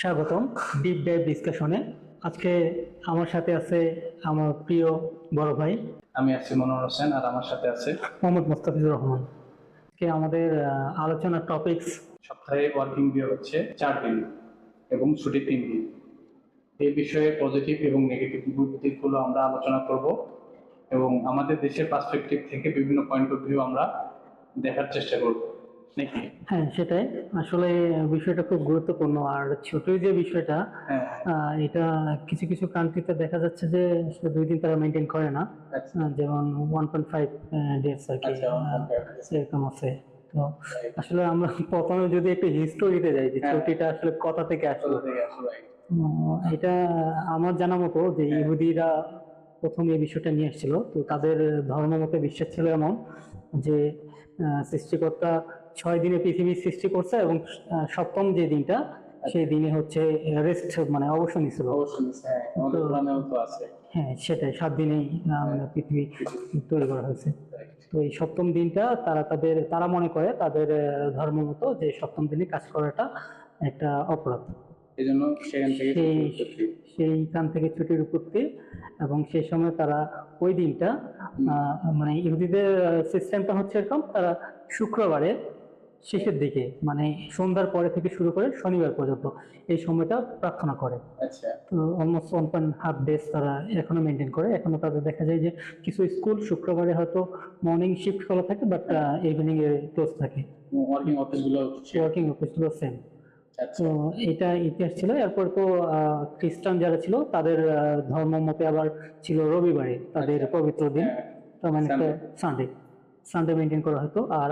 স্বাগতম deep dive ডিসকাশনে। আজকে আমার সাথে আছে আমার প্রিয় বড় ভাই আমি আছি মনোয়ার হোসেন, আর আমার সাথে আছে মোহাম্মদ মোস্তাফিজুর রহমান। আজকে আমাদের আলোচনার টপিকস সপ্তাহে ওয়ার্কিং ডে হচ্ছে 4 দিন এবং ছুটি 3 দিন। এই বিষয়ে পজিটিভ এবং নেগেটিভ দিকগুলো আমরা আলোচনা করব এবং আমাদের দেশের পার্সপেক্টিভ থেকে বিভিন্ন পয়েন্ট অফ ভিউ আমরা দেখার চেষ্টা করব নাকি। হ্যাঁ, সেটাই আসলে বিষয়টা খুব গুরুত্বপূর্ণ। আর ছুটির যে বিষয়টা, হ্যাঁ, এটা কিছু কিছু কান্ট্রিতে দেখা যাচ্ছে যে আসলে 2 দিন তারা মেনটেন করে না। আচ্ছা। যেমন 1.5 ডেজ আর কি, আচ্ছা, 1.5 days। এরকম আছে। তো আসলে আমরা প্রথমে যদি একটু হিস্টোরিতে যাই যে হ্যাঁ। ছুটিটা আসলে কোথা থেকে আসলো। কোথা থেকে আসলো? এটা আমার জানা মতো যে ইহুদিরা প্রথম এই বিষয়টা নিয়ে এসেছিল। তো তাদের ধর্ম মতে বিশ্বাস ছিল এমন যে সৃষ্টিকর্তা 6 দিনে পৃথিবী সৃষ্টি করছে এবং সপ্তম যে দিনটা সেই দিনে হচ্ছে রেস্ট, মানে অবসর নিছিল। অবশ্যই, হ্যাঁ, আমাদের কোরআনেও তো আছে। হ্যাঁ, সেটাই 7 দিনেই পৃথিবী তৈরি করা হয়েছে। তো এই সপ্তম দিনটা তারা মনে করে তাদের ধর্ম মতো যে সপ্তম দিনে কাজ করাটা একটা অপরাধ। এই জন্য সেখান থেকে সেইখান থেকে ছুটির উৎপত্তি। এবং সেই সময় তারা ওই দিনটা মানে ইহুদিদের সিস্টেমটা হচ্ছে এরকম, তারা শুক্রবারে শেষের দিকে মানে সন্ধ্যার পরে থেকে শুরু করে শনিবার পর্যন্ত এই সময়টা প্রার্থনা করে। আচ্ছা। তো অলমোস্ট 1.5 ডেজ তারা এখনো মেনটেন করে। এখনো তাদের দেখা যায় যে কিছু স্কুল শুক্রবারে হয়তো মর্নিং শিফট খোলা থাকে, বাট ইভিনিং এ ক্লোজ থাকে। ওয়ার্কিং অফিসগুলো সেম। তো এটা ইতিহাস ছিল। এরপর তো খ্রিস্টান যারা ছিল তাদের ধর্ম মতে আবার ছিল রবিবারে তাদের পবিত্র দিন, তার মানে সানডে মেনটেন করা হতো। আর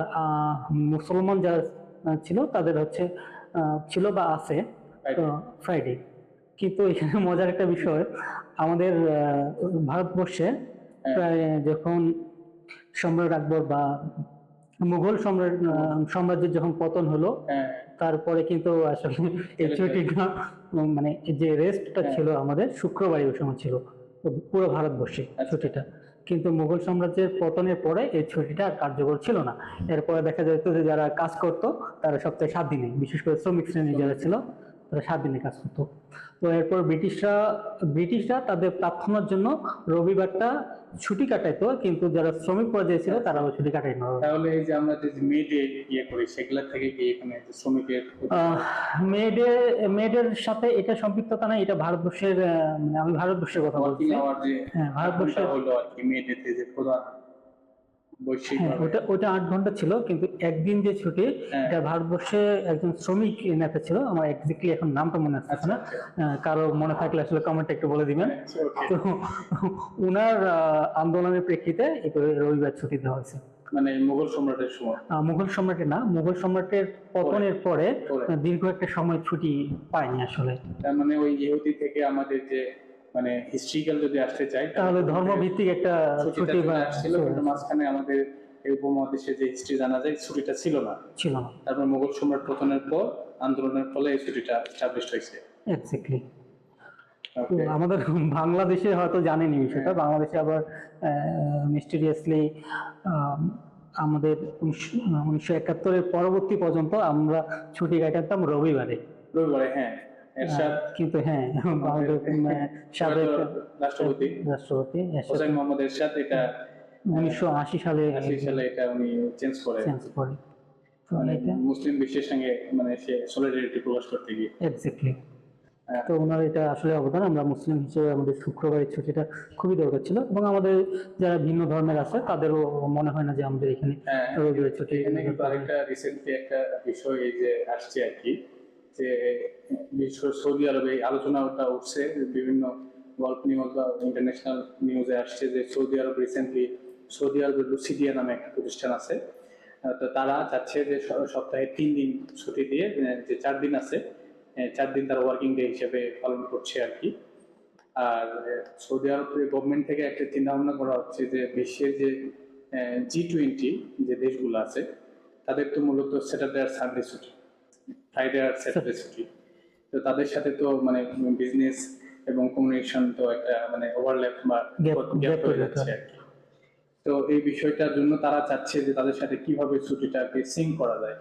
মুসলমান যারা ছিল তাদের হচ্ছে ছিল বা আছে ফ্রাইডে। কিন্তু এখানে মজার একটা বিষয়, আমাদের ভারতবর্ষে প্রায় যখন সম্রাট আকবর বা মুঘল সাম্রাজ্যের যখন পতন হলো, তারপরে কিন্তু আসলে এই ছুটিটা মানে যে রেস্টটা ছিল আমাদের শুক্রবারে ওই সময় ছিল পুরো ভারতবর্ষে ছুটিটা। কিন্তু মুঘল সাম্রাজ্যের পতনের পরে এই ছুটিটা আর কার্যকর ছিল না। এরপরে দেখা যেত যে যারা কাজ করতো তারা সপ্তাহে 7 দিনে, বিশেষ করে শ্রমিক শ্রেণী যারা ছিল তারা 7 দিনে কাজ করতো। তো এরপর ব্রিটিশরা তাদের প্রার্থনার জন্য রবিবারটা ছুটি কাটাইতো, কিন্তু যারা শ্রমিক পর্যায়ে ছিল তারা ওই ছুটি কাটাইতো। তাহলে এই যে আমরা যে মে ডে করি সেগুলা থেকে কি এখানে শ্রমিকের মেয়েদের সাথে এটা সম্পৃক্ততা নাই। এটা ভারতবর্ষের, মানে আমি ভারতবর্ষের কথা বলছি। হ্যাঁ, ভারতবর্ষের হলো আর কি মে ডে তে যে প্রধান বৈশ্বিক ওটা 8 ঘন্টা ছিল, কিন্তু একদিন যে ছুটি এটা ভারতবর্ষে একজন শ্রমিক নেতা ছিল, আমার এক্স্যাক্টলি এখন নামটা মনে আসছে না। কারো মনে থাকলে আসলে কমেন্টে একটু বলে দিবেন। তো উনার আন্দোলনের প্রেক্ষিতে রবিবার ছুটি দেওয়া হয়েছে। মানে মুঘল সম্রাটের সময়, মুঘল সম্রাটের না, মুঘল সম্রাটের পতনের পরে দীর্ঘ একটা সময় ছুটি পায়নি আসলে। তার মানে ওই ইহুদি থেকে আমাদের যে মানে হিস্ট্রিক্যাল যদি আসতে চাই তাহলে ধর্মভিত্তিক একটা ছুটি ছিল, কিন্তু মাঝখানে আমাদের এই উপমহাদেশে যে হিস্ট্রি জানা যায় ছুটিটা ছিল না। তারপর মুঘল সম্রাট পতনের পর আন্দোলনের ফলে এই ছুটিটা এস্টাবলিশ হয়েছে। এক্স্যাক্টলি। আমাদের বাংলাদেশে হয়তো জানেনি বিষয়টা। বাংলাদেশে আবার মিস্টেরিয়াসলি আমাদের 1971-এর পরবর্তী পর্যন্ত আমরা ছুটি কাটাতাম রবিবারে। হ্যাঁ। কিন্তু হ্যাঁ, আমাদের সাবেক রাষ্ট্রপতি হোসেন মোহাম্মদ এরশাদ এটা 1980 সালে এটা উনি চেঞ্জ করে। মানে মুসলিম বিশ্বের সঙ্গে মানে সে সলিডারিটি প্রকাশ করতে গিয়ে। এক্স্যাক্টলি। তো ওনার এটা আসলে অবদান। আমরা মুসলিম হিসেবে আমাদের শুক্রবারের ছুটিটা খুবই দরকার ছিল, এবং আমাদের যারা ভিন্ন ধর্মের আছে তাদেরও মনে হয় না যে আমাদের এখানে রবিবারের ছুটি। এখানে কিন্তু আরেকটা রিসেন্টলি একটা বিষয় এই যে আসছে আর কি, যে সৌদি আরবে আলোচনাটা উঠছে, বিভিন্ন গল্ফ নিউজ বা ইন্টারন্যাশনাল নিউজে আসছে যে সৌদি আরব রিসেন্টলি সৌদি আরবের লুসিডিয়া নামে একটা প্রতিষ্ঠান আছে, তো তারা চাচ্ছে যে সপ্তাহে 3 দিন ছুটি দিয়ে যে 4 দিন আছে, 4 দিন তারা ওয়ার্কিং ডে হিসেবে পালন করছে আর কি। আর সৌদি আরব গভর্নমেন্ট থেকে একটা চিন্তা ভাবনা করা হচ্ছে যে বিশ্বের যে G20 যে দেশগুলো আছে তাদের তো মূলত স্যাটারডে আর সানডে ছুটি, ফ্রাইডে আর স্যাটারডে ছুটি। তো তাদের সাথে তো মানে বিজনেস এবং কমিউনিকেশন তো একটা মানে ওভারল্যাপ বা গ্যাপ হয়ে যাচ্ছে আর কি। তো এই বিষয়টার জন্য তারা চাচ্ছে যে তাদের সাথে কিভাবে ছুটিটাকে সিঙ্ক করা যায়।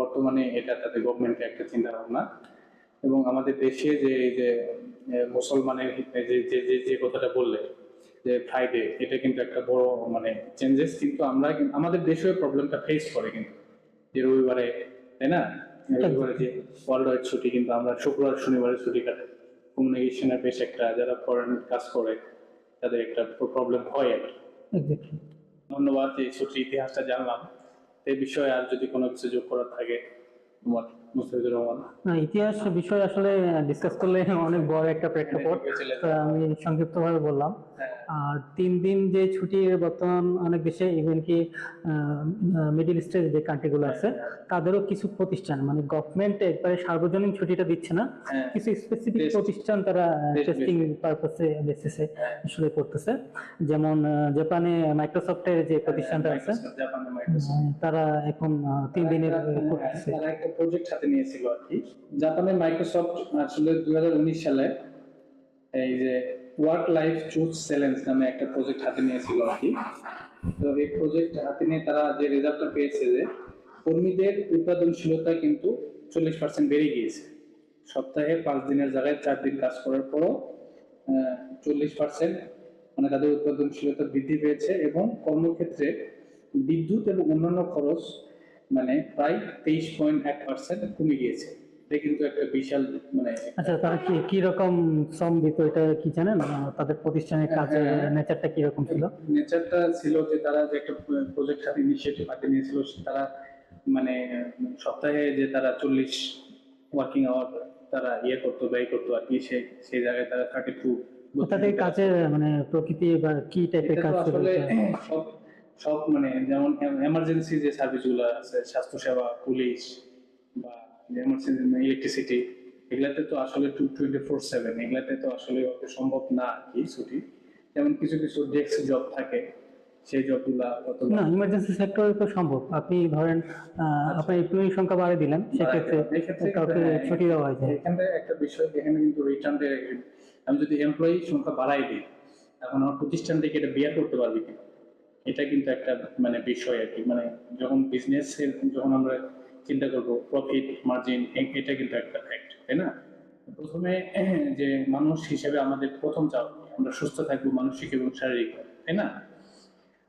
বর্তমানে এটা তাদের গভর্নমেন্টের একটা চিন্তা ভাবনা। এবং আমাদের দেশে যে এই যে মুসলমানের যে যে যে যে কথাটা বললে যে ফ্রাইডে, এটা কিন্তু একটা বড় মানে চেঞ্জেস, কিন্তু আমরা আমাদের দেশেও প্রবলেমটা ফেস করে কিন্তু, যে রবিবারে, তাই না, রবিবারে যে ওয়ার্ল্ড ওয়াইড ছুটি, কিন্তু আমরা শুক্রবার শনিবারে ছুটি কাটাই। কমিউনিকেশনের বেশ একটা, যারা ফরেন কাজ করে তাদের একটা প্রবলেম হয় আর কি। এক্স্যাক্টলি। ধন্যবাদ যে এই ছুটির ইতিহাসটা জানলাম। এই বিষয়ে আর যদি কোনো কিছু যোগ করার থাকে, তোমার মুস্তাফিজুর রহমান। না, ইতিহাস বিষয় আসলে ডিসকাস করলে অনেক বড় একটা প্রেক্ষাপট, তো আমি সংক্ষিপ্তভাবে বললাম। আর 3 দিন যে ছুটির বর্তমান অনেক দেশে, ইভেন কি মিডল ইস্টের যে কান্ট্রিগুলো আছে তাদেরও কিছু প্রতিষ্ঠান মানে গভর্নমেন্ট একবারে সার্বজনীন ছুটিটা দিচ্ছে না, কিছু স্পেসিফিক প্রতিষ্ঠান তারা টেস্টিং পারপাসে বেসিসে আসলে করতেছে। যেমন জাপানে মাইক্রোসফটের যে প্রতিষ্ঠানটা আছে, তারা এখন 3 দিনের করতেছে। তারা একটা প্রজেক্ট হাতে নিয়েছিল আর কি। জাপানের মাইক্রোসফট আসলে 2019 সালে এই যে ওয়ার্ক লাইফ চুজ চ্যালেঞ্জ নামে একটা প্রজেক্ট হাতে নিয়েছিল আর কি। তো এই প্রজেক্ট হাতে নিয়ে তারা যে রেজাল্টটা পেয়েছে যে কর্মীদের উৎপাদনশীলতা কিন্তু 40% বেড়ে গিয়েছে। সপ্তাহে 5 দিনের জায়গায় 4 দিন কাজ করার পরও 40% মানে তাদের উৎপাদনশীলতা বৃদ্ধি পেয়েছে, এবং কর্মক্ষেত্রে বিদ্যুৎ এবং অন্যান্য খরচ মানে প্রায় 23.1% কমে গিয়েছে। এটা কিন্তু একটা বিশাল মানে। আচ্ছা, তারা কি রকম শ্রম দিত এটা কি জানেন? তাদের প্রতিষ্ঠানের কাজের নেচারটা কি রকম ছিল? নেচারটা ছিল যে তারা যে একটা প্রজেক্ট হাতে ইনিশিয়েটিভ হাতে নিয়েছিল, তারা মানে সপ্তাহে যে তারা 40 ওয়ার্কিং আওয়ার তারা করতো, ব্যয় করতো আর কি। সেই জায়গায় তারা 32 তাদের কাজের মানে প্রকৃতি বা কি টাইপের কাজ আসলে সব মানে যেমন এমার্জেন্সি যে সার্ভিসগুলো আছে, স্বাস্থ্যসেবা, পুলিশ বা এমার্জেন্সি ইলেকট্রিসিটি, এগুলাতে তো আসলে 24/7 এগুলাতে তো আসলে সম্ভব না আর কি ছুটি। যেমন কিছু কিছু ডেস্ক জব থাকে, সেই জবগুলা না, ইমার্জেন্সি সেক্টরে তো সম্ভব। আপনি ধরেন আপনার এমপ্লয়ি সংখ্যা বাড়িয়ে দিলেন, সেক্ষেত্রে কাউকে ছুটি দেওয়া হয়। এখানে একটা বিষয়, এখানে কিন্তু রিটার্ন, আমি যদি এমপ্লয়ি সংখ্যা বাড়াই দিই, এখন আমার প্রতিষ্ঠান থেকে এটা বিয়ার করতে পারবে কিনা, এটা কিন্তু একটা মানে বিষয় আর কি। মানে যখন বিজনেসের যখন আমরা চিন্তা করবো প্রফিট মার্জিন, এটা কিন্তু একটা ফ্যাক্ট, তাই না। প্রথমে যে মানুষ হিসেবে আমাদের প্রথম চাও আমরা সুস্থ থাকবো মানসিক এবং শারীরিক, তাই না।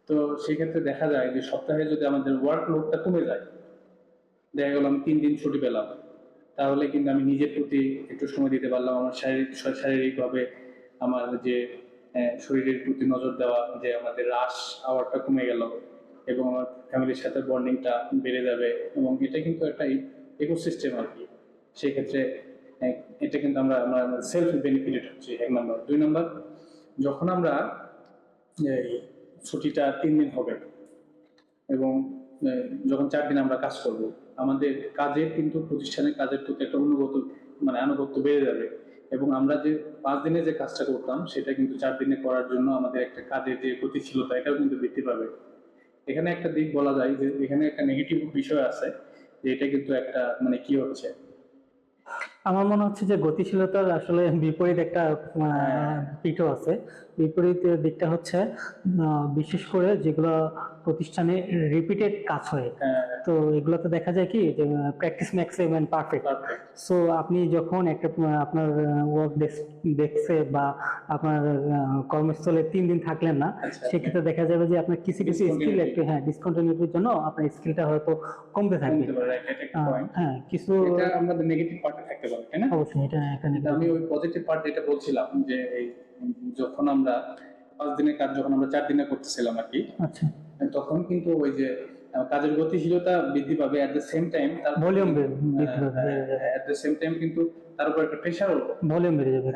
তো সেক্ষেত্রে দেখা যায় যে সপ্তাহে যদি আমাদের ওয়ার্ক লোডটা কমে যায়, দেখা গেল আমি 3 দিন ছুটি পেলাম, তাহলে কিন্তু আমি নিজের প্রতি একটু সময় দিতে পারলাম। আমার শারীরিকভাবে আমার যে শরীরের প্রতি নজর দেওয়া, যে আমাদের রাশ আওয়ারটা কমে গেল, এবং আমার ফ্যামিলির সাথে বন্ডিংটা বেড়ে যাবে, এবং এটা কিন্তু একটা ইকোসিস্টেম আর কি। সেক্ষেত্রে এটা কিন্তু আমরা সেলফ বেনিফিটেড হচ্ছে 1 নম্বর। 2 নম্বর, যখন আমরা এই ছুটিটা 3 দিন হবে এবং যখন 4 দিন আমরা কাজ করব, আমাদের কাজের কিন্তু প্রতিষ্ঠানের কাজের প্রতি একটা আনুগত্য বেড়ে যাবে, এবং আমরা যে 5 দিনে যে কাজটা করতাম সেটা কিন্তু 4 দিনে করার জন্য আমাদের একটা কাজের যে গতিশীলতা, এটাও কিন্তু বৃদ্ধি পাবে। এখানে একটা দিক বলা যায় যে এখানে একটা নেগেটিভ বিষয় আছে, যে এটা কিন্তু একটা মানে কি হচ্ছে, আমার মনে হচ্ছে যে গতিশীলতার আসলে বিপরীত একটা দিকও আছে। বিপরীত দিকটা হচ্ছে বিশেষ করে যেগুলো প্রতিষ্ঠানে রিপিটেড কাজ হয়, তো এগুলোতে দেখা যায় কি যে practice makes a man perfect. So আপনি যখন একটা আপনার ওয়ার্ক ডেস্কে বা আপনার কর্মস্থলে 3 দিন থাকলেন না, সেক্ষেত্রে দেখা যাবে যে আপনার কিছু কিছু স্কিল একটু ডিসকন্টিনিউটির জন্য আপনার স্কিলটা হয়তো কমতে থাকবে। হ্যাঁ, কিছু আমাদের নেগেটিভ পার্টে থাকতে পারে, তাই না। অবশ্যই এটা একটা আমি ওই পজিটিভ পার্ট যেটা বলছিলাম, যে এই যখন আমরা 5 দিনের কাজ যখন আমরা 4 দিনে করতেছিলাম আর কি, আচ্ছা, তখন কিন্তু ওই যে কাজের গতিশীলতা বৃদ্ধি পাবে, এট দ্য সেম টাইম তার ভলিউম বৃদ্ধি পাবে, এট দ্য সেম টাইম কিন্তু তার উপর একটা প্রেশারও ভলিউম বেড়ে যাবে,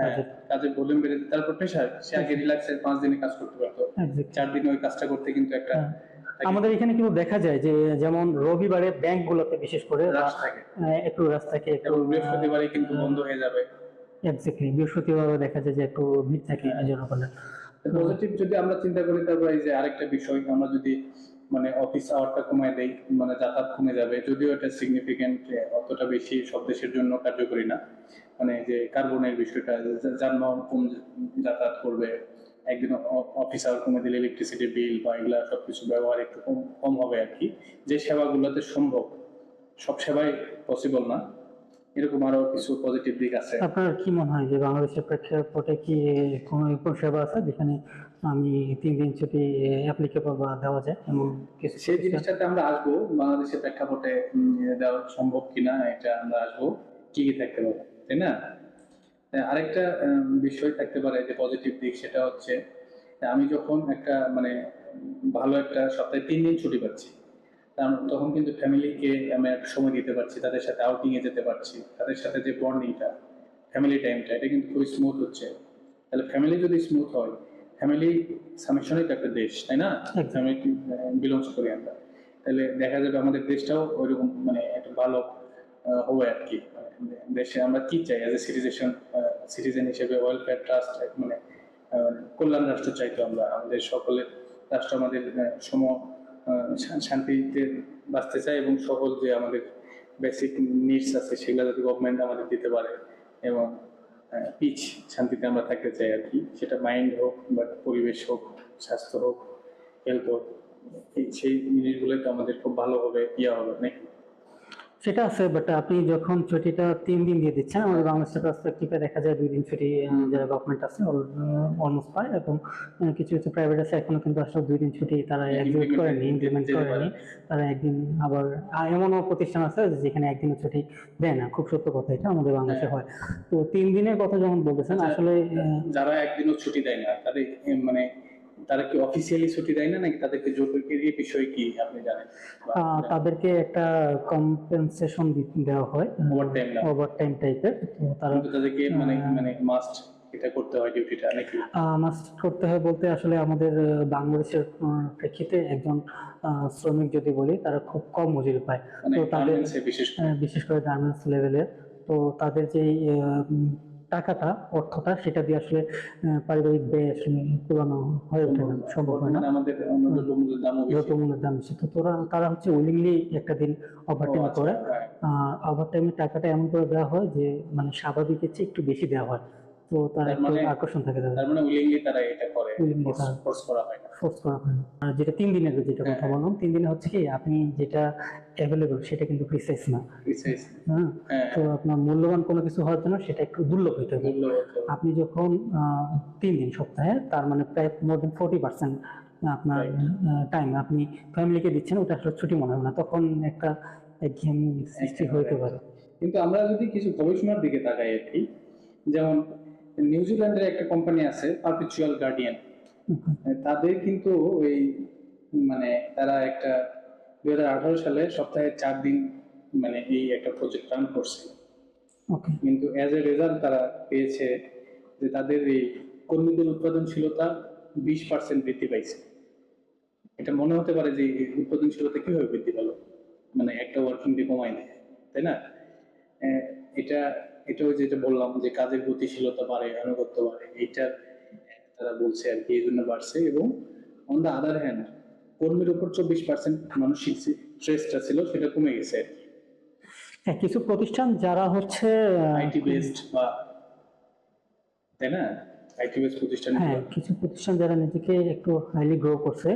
কাজের ভলিউম বেড়ে যাবে, তারপর প্রেশার। সে আগে রিল্যাক্সের 5 দিনে কাজ করতে পারতো, 4 দিনে ওই কাজটা করতে কিন্তু একটা আমাদের এখানে কিন্তু দেখা যায় যে যেমন রবিবারে ব্যাংকগুলোতে বিশেষ করে একটু রাশ থাকে, এবং বৃহস্পতিবারে কিন্তু বন্ধ হয়ে যাবে। এক্স্যাক্টলি, বৃহস্পতিবারে দেখা যায় যে একটু ভিড় থাকে জনগণের। পজিটিভ যদি আমরা চিন্তা করি, তারপর এই যে আরেকটা বিষয়, আমরা যদি মানে অফিস আওয়ারটা কমায় দেই, মানে যাতায়াত কমে যাবে, যদিও এটা সিগনিফিকেন্ট অতটা বেশি সব দেশের জন্য কার্যকরী না। মানে যে কার্বনের বিষয়টা, যানবাহন কম যাতায়াত করবে, একদিন অফিস আওয়ার কমে দিলে ইলেকট্রিসিটি বিল বা এগুলা সবকিছু ব্যবহার একটু কম হবে আর কি। যে সেবাগুলোতে সম্ভব, সব সেবাই পসিবল না, এরকম আরো কিছু পজিটিভ দিক আছে। আপনার কি মনে হয় যে বাংলাদেশের প্রেক্ষাপটে কি কোনো পরিষেবা আছে যেখানে আমি 3 দিন ছুটি অ্যাপ্লিকেবল বা দেওয়া যায় এমন কিছু সেই প্রতিষ্ঠান? জিনিসটাতে আমরা আসবো, বাংলাদেশের প্রেক্ষাপটে দেওয়া সম্ভব কিনা এটা আমরা আসবো, কি কি থাকতে পারে, তাই না? আরেকটা বিষয় থাকতে পারে যে পজিটিভ দিক, সেটা হচ্ছে আমি যখন একটা মানে ভালো একটা সপ্তাহে 3 দিন ছুটি পাচ্ছি, তখন কিন্তু ফ্যামিলিকে আমি একটা সময় দিতে পারছি, তাদের সাথে আউটিং এ যেতে পারছি, তাদের সাথে যে বন্ডিংটা, ফ্যামিলি টাইমটা, এটা কিন্তু খুবই স্মুথ হচ্ছে। তাহলে ফ্যামিলি যদি স্মুথ হয়, ফ্যামিলি সামেশনই তো একটা দেশ, তাই না? একদম। ফ্যামিলি বিলংস করি আমরা, তাহলে দেখা যাবে আমাদের দেশটাও ওইরকম মানে একটা ভালো হবে আর কি। দেশে আমরা কি চাই অ্যাজ এ সিটিজেন হিসেবে? ওয়েলফেয়ার ট্রাস্ট, মানে কল্যাণ রাষ্ট্র চাইতো আমরা, আমাদের সকলের রাষ্ট্র আমাদের শান্তিতে বাঁচতে চাই, এবং সকল যে আমাদের বেসিক নিডস আছে সেগুলো যাতে গভর্নমেন্ট আমাদের দিতে পারে, এবং পিচ শান্তিতে আমরা থাকতে চাই আর কি। সেটা মাইন্ড হোক বা পরিবেশ হোক, স্বাস্থ্য হোক, হেলথ হোক, সেই জিনিসগুলোই তো আমাদের খুব ভালো হবে, হবে নাকি? সেটা আছে, বাট আপনি যখন ছুটিটা 3 দিন দিয়ে দিচ্ছেন, আমাদের বাংলাদেশের পার্সপেক্টিভে দেখা যায় 2 দিন ছুটি যারা গভর্নমেন্ট আছে অলমোস্ট পায়, এবং কিছু কিছু প্রাইভেট আছে এখনো কিন্তু আসলে 2 দিন ছুটি তারা এক্সিকিউট করেনি, ইমপ্লিমেন্ট করেনি। তারা একদিন আবার এমনও প্রতিষ্ঠান আছে যেখানে একদিনও ছুটি দেয় না। খুব সত্য কথা, এটা আমাদের বাংলাদেশে হয়। তো 3 দিনের কথা যখন বলতেছেন, আসলে যারা একদিনও ছুটি দেয় না তাদের মানে তারা কি অফিসিয়ালি ছুটি দেয় না, নাকি তাদেরকে জরুরি এই বিষয় কি আপনি জানেন? তাদেরকে একটা কম্পেনসেশন দেওয়া হয়, ওভারটাইম টাইপের। তো তারা তাদেরকে মানে মানে মাস্ট এটা করতে হয় ডিউটিটা নাকি? মাস্ট করতে হয় বলতে আসলে আমাদের বাংলাদেশের প্রেক্ষিতে একজন শ্রমিক যদি বলি, তারা খুব কম মজুরি পায়। মানে তো তাদের বিশেষ করে গার্মেন্টস লেভেলের, তো তাদের যে টাকাটা, অর্থটা, সেটা দিয়ে আসলে পারিবারিক ব্যয় আসলে পুরানো হয়ে ওঠে না, সম্ভব হয় না। আমাদের দ্রব্যমূল্যের দাম বেশি, তো তারা হচ্ছে উইলিংলি একটা দিন ওভারটাইম করে। ওভারটাইমের টাকাটা এমন করে দেওয়া হয় যে মানে স্বাভাবিকের চেয়ে একটু বেশি দেওয়া হয়, তো তার একটু আকর্ষণ থাকে তাদের। তার মানে উইলিংলি তারা এটা করে, উইলিংলি ফোর্স করা হয় না। ফোর্স করা হয় না। আর যেটা 3 দিনের যেটা কথা বললাম, 3 দিনে হচ্ছে কি আপনি যেটা অ্যাভেলেবল সেটা কিন্তু প্রিসাইজ না। হ্যাঁ, তো আপনার মূল্যবান কোনো কিছু হওয়ার জন্য সেটা একটু দুর্লভ হইতে হবে। আপনি যখন 3 দিন সপ্তাহে, তার মানে প্রায় মোর দেন 40% আপনার টাইম আপনি ফ্যামিলিকে দিচ্ছেন, ওটা আসলে ছুটি মনে হয় না, তখন একটা একঘেয়েমি সৃষ্টি হইতে পারে। কিন্তু আমরা যদি কিছু গবেষণার দিকে তাকাই আর কি, যেমন নিউজিল্যান্ডের একটা কোম্পানি আছে পারপিচুয়াল গার্ডিয়ান, তাদের কিন্তু ওই মানে তারা একটা 2018 সালে সপ্তাহে 4 দিন মানে এই একটা প্রজেক্ট রান করছে, কিন্তু অ্যাজ এ রেজাল্ট তারা পেয়েছে যে তাদের এই কর্মীদের উৎপাদনশীলতা 20% বৃদ্ধি পাইছে। এটা মনে হতে পারে যে উৎপাদনশীলতা কিভাবে বৃদ্ধি পেল, মানে একটা ওয়ার্কিং ডে কমায় দেয়, তাই না? এটা এটাও যেটা বললাম যে কাজের গতিশীলতা বাড়ে, আনুগত্য বাড়ে, এইটা তারা বলছে আর কি, এই জন্য বাড়ছে। এবং অন দ্য আদার হ্যান্ড কর্মীর উপর 24% মানসিক স্ট্রেসটা ছিল, সেটা কমে গেছে আর কি। কিছু প্রতিষ্ঠান যারা হচ্ছে আইটি বেসড বা, তাই না, আইটি বেসড প্রতিষ্ঠান, হ্যাঁ, কিছু প্রতিষ্ঠান যারা নিজেকে একটু হাইলি গ্রো করছে,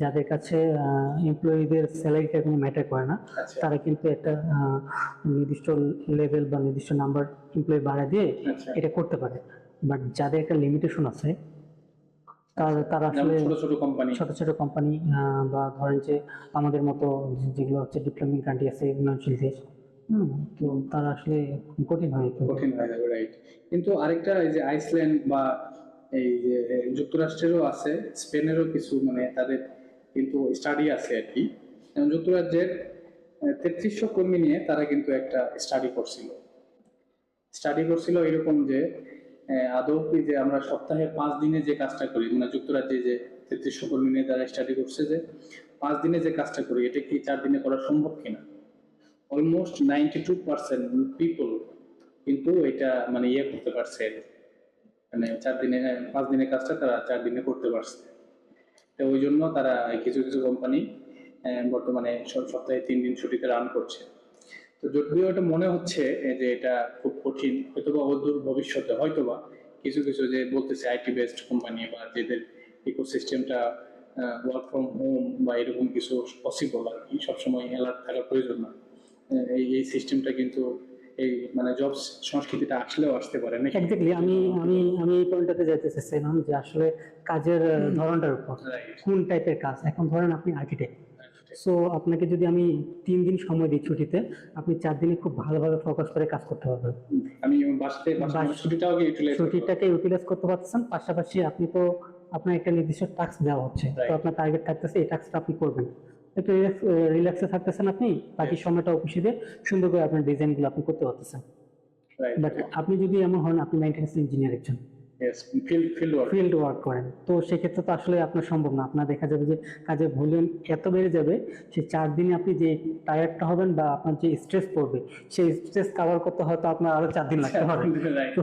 যাদের কাছে এমপ্লয়ীদের স্যালারিটা কোনো ম্যাটার করে না, তারা কিন্তু একটা নির্দিষ্ট লেভেল বা নির্দিষ্ট নাম্বার এমপ্লয়ি বাড়া দিয়ে এটা করতে পারে। বাট যাদের একটা লিমিটেশন আছে, তারা আসলে ছোট ছোট কোম্পানি বা ধরেন যে আমাদের মতো যেগুলো হচ্ছে ডেভেলপিং কান্ট্রি আছে, উন্নয়নশীল দেশ, তো তারা আসলে কঠিন হয়ে যাবে, রাইট। কিন্তু আরেকটা এই যে আইসল্যান্ড বা এই যে যুক্তরাষ্ট্রেরও আছে, স্পেনেরও কিছু মানে তাদের কিন্তু স্টাডি আছে আর কি। যুক্তরাজ্যের 3300 কর্মী নিয়ে তারা কিন্তু একটা স্টাডি করছিল এরকম যে আদৌ কি যে আমরা সপ্তাহে 5 দিনে যে কাজটা করি, মানে যুক্তরাজ্যে যে 3300 কর্মী নিয়ে তারা স্টাডি করছে যে 5 দিনে যে কাজটা করি, এটা কি 4 দিনে করা সম্ভব কিনা। অলমোস্ট 92% পিপল কিন্তু এটা মানে করতে পারছে, মানে 5 দিনের কাজটা তারা 4 দিনে করতে পারছে। তো ওই জন্য তারা কিছু কিছু কোম্পানি বর্তমানে সপ্তাহে 3 দিন ছুটিতে রান করছে। তো যদিও এটা মনে হচ্ছে যে এটা খুব কঠিন, হয়তোবা অদূর ভবিষ্যতে হয়তোবা কিছু কিছু যে বলতেছে আইটি বেসড কোম্পানি বা যেদের ইকোসিস্টেমটা ওয়ার্ক ফ্রম হোম বা এরকম কিছু পসিবল আর কি, সবসময় অ্যালার্ট থাকার প্রয়োজন না, এই সিস্টেমটা কিন্তু এই মানে জব সংস্কৃতিটা আসলেও আসতে পারে নাকি? এক্স্যাক্টলি, আমি এই পয়েন্টটাতে যাইতে চাচ্ছিলাম যে আসলে কাজের ধরনটার উপর, Right. কোন টাইপের কাজ। এখন ধরেন আপনি আর্কিটেক্ট, সো আপনাকে যদি আমি 3 দিন সময় দিই ছুটিতে, আপনি 4 দিনে খুব ভালোভাবে ফোকাস করে কাজ করতে পারবেন। আমি বাসতে ছুটিটাও ইউটিলাইজ ছুটিটাকে ইউটিলাইজ করতে পারতেছেন, পাশাপাশি আপনি তো আপনার একটা নির্দিষ্ট টাস্ক দেওয়া হচ্ছে, তো Right. আপনার টার্গেট থাকতেছে এই টাস্কটা আপনি করবেন, একটু রিল্যাক্সে থাকতেছেন আপনি, বাকি সময়টা অফিসে দিয়ে সুন্দর করে আপনার ডিজাইনগুলো আপনি করতে পারতেছেন। রাইট। বাট আপনি যদি এমন হন আপনি মেইনটেন্যান্স ইঞ্জিনিয়ার একজন, yes, field work. Field work করেন, তো সেক্ষেত্রে তো আসলে আপনার সম্ভব না। আপনার দেখা যাবে যে কাজের ভলিউম এত বেড়ে যাবে, সে 4 দিনে আপনি যে টায়ার্ডটা হবেন বা আপনার যে স্ট্রেস পড়বে, সেই স্ট্রেস কাভার করতে হয়তো আপনার আরো 4 দিন লাগতে পারে। রাইট। তো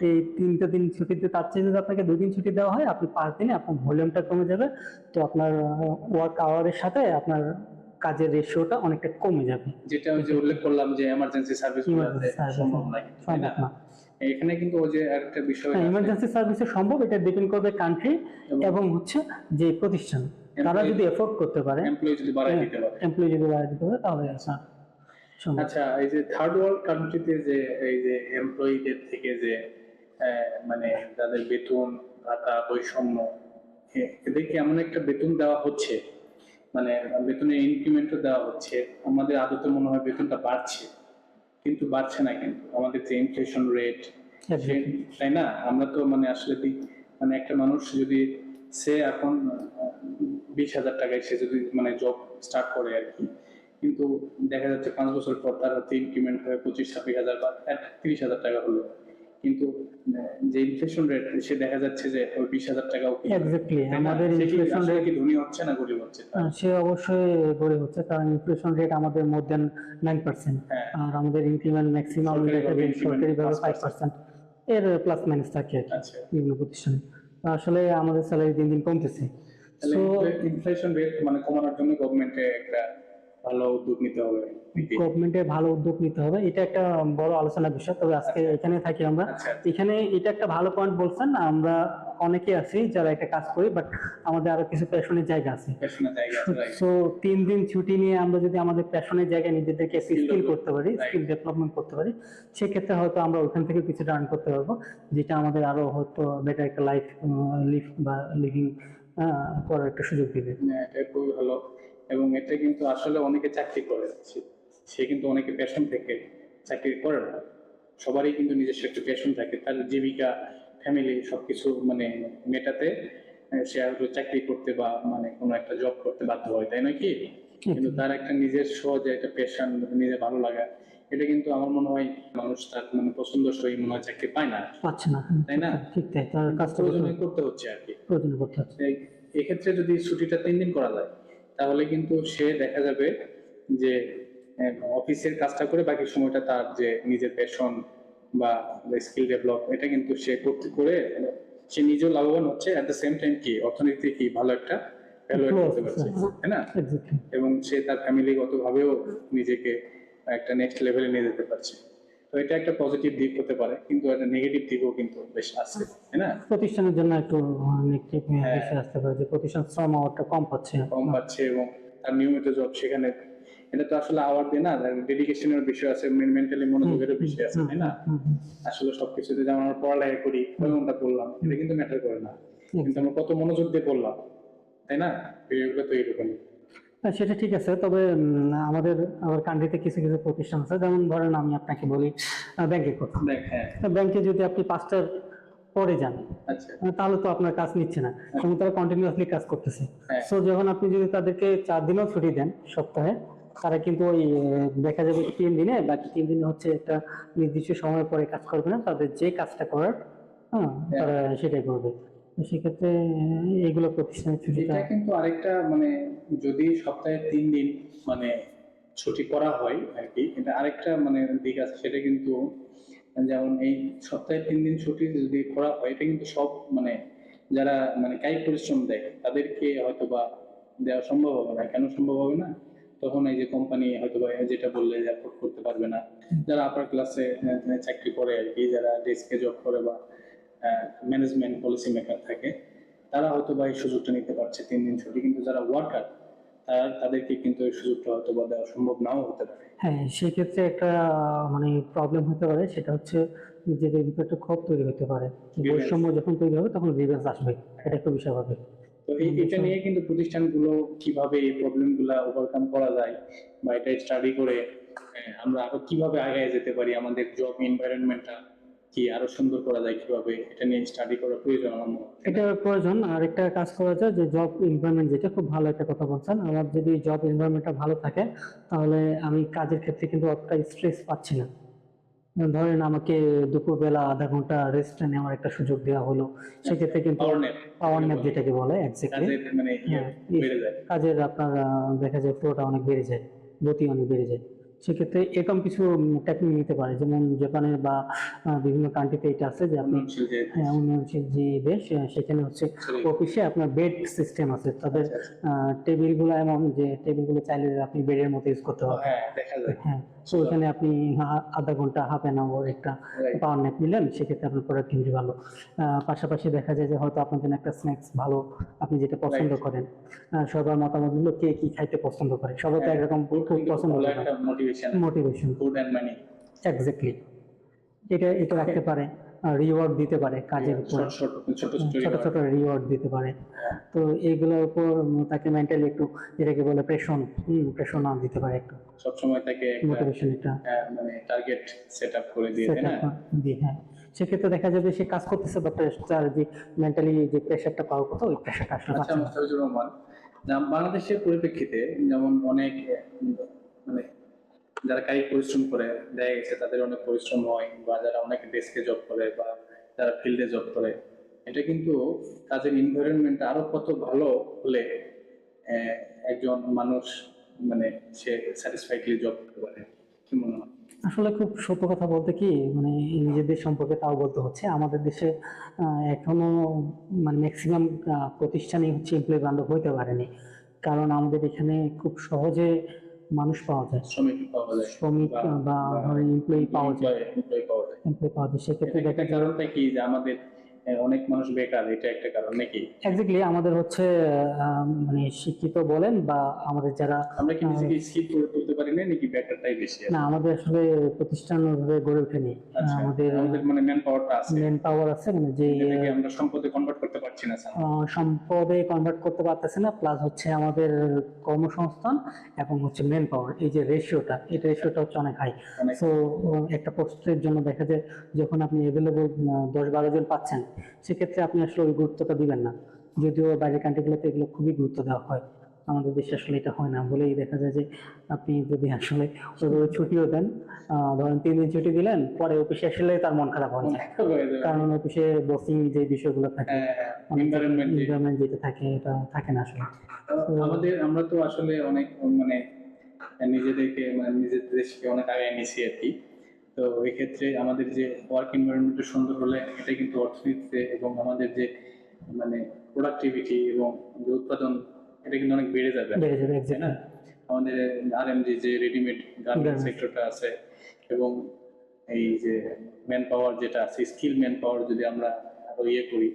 এই 3টা দিন ছুটিতে তার চেয়ে যদি আপনাকে 2 দিন ছুটি দেওয়া হয়, আপনি 5 দিনে আপনার ভলিউমটা কমে যাবে, তো আপনার ওয়ার্ক আওয়ারের সাথে আপনার কাজের রেশিওটা অনেকটা কমে যাবে। যেটা ওই যে উল্লেখ করলাম যে এমার্জেন্সি সার্ভিসগুলোতে Emergency service সম্ভব নয়, তাই না? সম্ভব না। এখানে কিন্তু ওই যে একটা বিষয় হ্যাঁ, আছে, ইমার্জেন্সি সার্ভিসে সম্ভব, এটা ডিপেন্ড করবে কান্ট্রি এবং হচ্ছে যে প্রতিষ্ঠান, তারা যদি এফোর্ড করতে পারে, এমপ্লয়ি যদি বাড়াই দিতে পারে। এমপ্লয়ি যদি বাড়ায় দিতে পারে, তাহলে আপনার সম্ভব। আচ্ছা, এই যে থার্ড ওয়ার্ল্ড কান্ট্রিতে যে এই যে এমপ্লয়িদের থেকে যে মানে তাদের বেতন ভাতা বৈষম্য, এদেরকে এমন একটা বেতন দেওয়া হচ্ছে, মানে বেতনের ইনক্রিমেন্টও দেওয়া হচ্ছে, আমাদের আদতে মনে হয় বেতনটা বাড়ছে, কিন্তু বাড়ছে না। কিন্তু আমাদের যে ইনফ্লেশন রেট, Exactly. তাই না? আমরা তো মানে আসলে মানে একটা মানুষ যদি সে এখন 20,000 টাকায় সে যদি মানে জব স্টার্ট করে আর কি, কিন্তু দেখা যাচ্ছে 5 বছর পর তার হাতে ইনক্রিমেন্ট হয়ে 25-26,000 বা 30,000 টাকা হলো, কিন্তু যে ইনফ্লেশন রেট সে দেখা যাচ্ছে যে ওই 20,000 টাকাও কি, এক্স্যাক্টলি, তাই না? আমাদের সে কি ইনফ্লেশন আসলে রেট, কি ধনী হচ্ছে না গরিব হচ্ছে? সে অবশ্যই গড়ে হচ্ছে, কারণ ইনফ্লেশন রেট আমাদের মোর দেন 9%, হ্যাঁ। আর আমাদের ইনক্রিমেন্ট ম্যাক্সিমাম সরকারিভাবে increment সরকারিভাবে 5%, 5%, এর প্লাস মাইনাস থাকে আর কি আচ্ছা। বিভিন্ন প্রতিষ্ঠানে। তো আসলে আমাদের স্যালারি দিন দিন কমতেছে, তাহলে সো ইনফ্লেশন রেট মানে কমানোর জন্য গভর্নমেন্টে একটা ভালো উদ্যোগ নিতে হবে নাকি? গভর্নমেন্টের ভালো উদ্যোগ নিতে হবে, এটা একটা বড় আলোচনার বিষয়। তবে আজকে এখানে থাকি আমরা। আচ্ছা। এখানে এটা একটা ভালো পয়েন্ট বলছেন, আমরা অনেকে আছি যারা একটা কাজ করি, বাট আমাদের আরো কিছু প্যাশনের জায়গা আছে। পেশনের জায়গা আছে, right? সো 3 দিন ছুটি নিয়ে আমরা যদি আমাদের প্যাশনের জায়গায় নিজেদেরকে Skill স্কিল develop, করতে পারি, right. স্কিল ডেভেলপমেন্ট করতে পারি, সেক্ষেত্রে হয়তো আমরা ওখান থেকে কিছুটা আর্ন করতে পারবো, যেটা আমাদের আরো হয়তো বেটার একটা লাইফ লিভিং করার একটা সুযোগ দিবে। হ্যাঁ, এটা খুবই ভালো। এবং এটা কিন্তু আসলে অনেকে চাকরি করে, সে কিন্তু অনেকে প্যাশন থেকে চাকরি করে না। সবারই কিন্তু নিজস্ব একটা প্যাশন থাকে, তার জীবিকা, ফ্যামিলি সবকিছু মানে মেটাতে সে আর চাকরি করতে বা মানে কোনো একটা জব করতে বাধ্য হয়, তাই নয় কি? কিন্তু তার একটা নিজস্ব যে একটা প্যাশন, নিজে ভালো লাগা, এটা কিন্তু আমার মনে হয় মানুষ তার মানে পছন্দসই মনে হয় চাকরি পায় না, পাচ্ছে না, তাই না? ঠিক তাই, তার কাজটা প্রয়োজনে করতে হচ্ছে আর কি। প্রয়োজন করতে হচ্ছে। এক্ষেত্রে যদি ছুটিটা 3 দিন করা যায়, তাহলে কিন্তু সে দেখা যাবে যে অফিসের কাজটা করে বাকি সময়টা তার যে নিজের প্যাশন বা স্কিল ডেভেলপ, এটা কিন্তু সে করতে করে সে নিজেও লাভবান হচ্ছে, এট দ্য সেম টাইম কি অর্থনীতি কি ভালো একটা ভ্যালু করতে পারছে, তাই না? Exactly. এবং সে তার ফ্যামিলিগত ভাবেও নিজেকে একটা নেক্সট লেভেলে নিয়ে যেতে পারছে। তো এটা একটা পজিটিভ দিক হতে পারে, কিন্তু একটা নেগেটিভ দিকও কিন্তু বেশ আছে, তাই না? প্রতিষ্ঠানের জন্য একটু নেগেটিভ হ্যাঁ। বিষয় আসতে পারে যে প্রতিষ্ঠান শ্রম আওয়ারটা কম পাচ্ছে। কম পাচ্ছে এবং তার নিয়মিত জব সেখানে, এটা তো আসলে আওয়ার দিয়ে না, ডেডিকেশনের বিষয় আছে, মেন্টালি মনোযোগের বিষয় আছে, তাই না? আসলে সবকিছুতে যেমন আমরা পড়ালেখা করি, কয় ঘন্টা পড়লাম, এটা কিন্তু ম্যাটার করে না, কিন্তু আমরা কত মনোযোগ দিয়ে পড়লাম, তাই না? এগুলো তো এরকমই। সেটা ঠিক আছে, তবে আমাদের আবার কান্ট্রিতে কিছু কিছু প্রতিষ্ঠান আছে, যেমন ধরেন আমি আপনাকে বলি ব্যাংকের কথা। দেখ, হ্যাঁ, ব্যাংকে যদি আপনি 5টার পরে যান, আচ্ছা, তাহলে তো আপনার কাজ নিচ্ছে না, এবং তারা কন্টিনিউয়াসলি কাজ করতেছে। হ্যাঁ। সো যখন আপনি যদি তাদেরকে 4 দিনও ছুটি দেন সপ্তাহে, তারা কিন্তু ওই দেখা যাবে 3 দিনে, বাকি 3 দিনে হচ্ছে একটা নির্দিষ্ট সময় পরে কাজ করবে না, তাদের যে কাজটা করার তারা সেটাই করবে। তো সেক্ষেত্রে এইগুলো প্রতিষ্ঠানের ছুটিটা এটা কিন্তু আরেকটা মানে যদি সপ্তাহে 3 দিন মানে ছুটি করা হয় আর কি, এটা আরেকটা মানে দিক আছে, সেটা কিন্তু যেমন এই সপ্তাহে 3 দিন ছুটি যদি করা হয়, এটা কিন্তু সব মানে যারা মানে কায়িক পরিশ্রম দেয় তাদেরকে হয়তো বা দেওয়া সম্ভব হবে না। কেন সম্ভব হবে না? তখন এই যে কোম্পানি হয়তো বা যেটা বললে যে অ্যাফোর্ড করতে পারবে না। যারা আপার ক্লাসে চাকরি করে আর কি, যারা ডেস্কে জব করে বা ম্যানেজমেন্ট পলিসি মেকার থাকে, তারা হয়তো বা এই সুযোগটা নিতে পারছে 3 দিন ছুটি, কিন্তু যারা ওয়ার্কার তাদেরকে কিন্তু এই সুযোগটা হয়তো বা দেওয়া সম্ভব নাও হতে পারে। হ্যাঁ, সেক্ষেত্রে একটা মানে প্রবলেম হতে পারে, সেটা হচ্ছে নিজেদের ভিতরে একটা ক্ষোভ তৈরি হতে পারে। Grievance। বৈষম্য যখন তৈরি হবে তখন গ্রিভেন্স আসবে, এটা খুবই স্বাভাবিক। তো এটা নিয়ে কিন্তু প্রতিষ্ঠানগুলো কিভাবে এই প্রবলেম গুলা ওভারকাম করা যায় বা এটা স্টাডি করে আমরা আরো কিভাবে আগায় যেতে পারি, আমাদের জব এনভায়রনমেন্টটা কি আরো সুন্দর করা যায়, কিভাবে এটা নিয়ে স্টাডি করা প্রয়োজন আমার মনে হয়। এটা প্রয়োজন। আর একটা কাজ করা যায় যে জব এনভায়রনমেন্ট, যেটা খুব ভালো একটা কথা বলছেন। আমার যদি জব এনভায়রনমেন্টটা ভালো থাকে, তাহলে আমি কাজের ক্ষেত্রে কিন্তু অতটা স্ট্রেস পাচ্ছি না। ধরেন আমাকে দুপুরবেলা আধা ঘন্টা রেস্ট নেওয়ার একটা সুযোগ দেওয়া হলো, সেক্ষেত্রে কিন্তু পাওয়ার ন্যাপ পাওয়ার ন্যাপ যেটাকে বলে, এক্স্যাক্টলি। কাজের মানে হ্যাঁ, বেড়ে যায়। কাজের আপনার দেখা যায় ফ্লোটা অনেক বেড়ে যায়, গতি অনেক বেড়ে যায়। সেক্ষেত্রে এরকম কিছু টেকনিক নিতে পারে, যেমন জাপানে বা বিভিন্ন কান্ট্রিতে এটা আছে যে আপনি উন্নয়নশীল যে উন্নয়নশীল যে দেশ, সেখানে হচ্ছে Sorry। অফিসে আপনার বেড সিস্টেম আছে তাদের। আচ্ছা, আচ্ছা। টেবিলগুলো এমন যে টেবিলগুলো চাইলে আপনি বেডের মতো ইউজ করতে পারবেন। হ্যাঁ দেখা যায়। হ্যাঁ, তো ওখানে আপনি আধা ঘন্টা হাফ অ্যান আওয়ার একটা Right। পাওয়ার ন্যাপ নিলেন, সেক্ষেত্রে আপনার প্রোডাক্টিভিটি ভালো। পাশাপাশি দেখা যায় যে হয়তো আপনার জন্য একটা স্ন্যাক্স ভালো, আপনি যেটা পছন্দ Right। করেন। সবার মতামত হলো কে কি খাইতে পছন্দ করে, সবাই তো একরকম ফুড খুব কিন্তু পছন্দ ভালো করে একটা motivation, motivation. Food and money. Exactly, এটা এটা রাখতে পারে। রিওয়ার্ড দিতে পারে কাজের উপর, ছোট ছোট ছোট ছোট ছোট রিওয়ার্ড দিতে পারে। তো এইগুলোর উপর তাকে মেন্টালি একটু, যেটাকে বলে প্রেশন, প্রেশন না দিতে পারে একটু, সবসময় তাকে একটা মোটিভেশন এটা মানে টার্গেট সেট আপ করে দিয়ে, সেট তাই আপ না? দিয়ে। হ্যাঁ, সেক্ষেত্রে দেখা যাবে সে কাজ করতেছে, বাট তার যে মেন্টালি যে প্রেশারটা পাওয়ার কথা, ওই প্রেশারটা আসলে আচ্ছা পাচ্ছে না। মোস্তাফিজুর রহমান, বাংলাদেশের পরিপ্রেক্ষিতে যেমন অনেক মানে যারা কায়িক পরিশ্রম করে দেখা গেছে তাদের অনেক পরিশ্রম হয়, বা যারা অনেক ডেস্কে জব করে বা যারা ফিল্ডে জব করে, এটা কিন্তু কাজের এনভায়রনমেন্ট আরো কত ভালো হলে আহ, একজন মানুষ মানে সে স্যাটিসফাইডলি জব করতে পারে, কি মনে হয়? আসলে খুব সত্য কথা বলতে কি, মানে নিজেদের সম্পর্কে তাও বলতে হচ্ছে, আমাদের দেশে এখনো মানে ম্যাক্সিমাম প্রতিষ্ঠানই হচ্ছে এমপ্লয়ি বান্ধব হইতে পারেনি। কারণ আমাদের এখানে খুব সহজে মানুষ পাওয়া যায়, শ্রমিক পাওয়া যায় শ্রমিক বা ধরেন এমপ্লয়ি পাওয়া যায়, এমপ্লয়ি পাওয়া যায়। এমপ্লয়ি পাওয়া যায়। সেক্ষেত্রে এটা দেখা যায় কারণটা কি যে আমাদের অনেক মানুষ বেকার, এটা একটা কারণ নাকি? এক্স্যাক্টলি আমাদের হচ্ছে মানে শিক্ষিত বলেন বা আমাদের যারা আমরা কি নিজেকে স্কিল করে তুলতে পারি না, নাকি বেকারটাই বেশি আছে? না, আমাদের আসলে প্রতিষ্ঠান ওইভাবে গড়ে ওঠেনি। আচ্ছা, আমাদের আমাদের মানে ম্যান পাওয়ারটা আছে, মেন পাওয়ার আছে, মানে যে যেটাকে আমরা সম্পদে কনভার্ট করতে পারছি না স্যার। সম্পদে কনভার্ট করতে পারতেছে না, প্লাস হচ্ছে আমাদের কর্মসংস্থান এবং হচ্ছে মেন পাওয়ার, এই যে রেশিওটা, এই রেশিওটা হচ্ছে অনেক হাই। অনেক। সো একটা পোস্টের জন্য দেখা যায় যখন আপনি অ্যাভেলেবল 10-12 জন পাচ্ছেন, সেক্ষেত্রে আপনি আসলে ওই গুরুত্বটা দিবেন না। যদিও বাইরের কান্ট্রিগুলোতে এগুলো খুবই গুরুত্ব দেওয়া হয়, আমাদের দেশে আসলে এটা হয় না বলেই দেখা যায় যে আপনি যদি আসলে ওইভাবে ছুটিও দেন, ধরেন 3 দিন ছুটি দিলেন, পরে অফিসে আসলে তার মন খারাপ হয়ে যায়, কারণ অফিসে বসিং যে বিষয়গুলো থাকে, এনভায়রনমেন্ট যেটা থাকে, এটা থাকে না আসলে। আমরা তো আসলে অনেক মানে নিজেদেরকে মানে নিজের দেশকে অনেক আগে নিয়েছি আর কি। তো এক্ষেত্রে আমাদের যে ওয়ার্ক এনভায়রনমেন্ট সুন্দর হলে এটা কিন্তু অর্থনীতিতে এবং আমাদের যে মানে প্রোডাক্টিভিটি এবং যে উৎপাদন, এটা কিন্তু অনেক বেড়ে যাবে, বেড়ে যাবে তাই এক্স্যাক্টলি। না? আমাদের আরএমজি যে রেডিমেড গার্মেন্ট Garment। সেক্টরটা আছে, এবং এই যে ম্যান পাওয়ার যেটা আছে, স্কিল ম্যান পাওয়ার যদি আমরা আরো করি,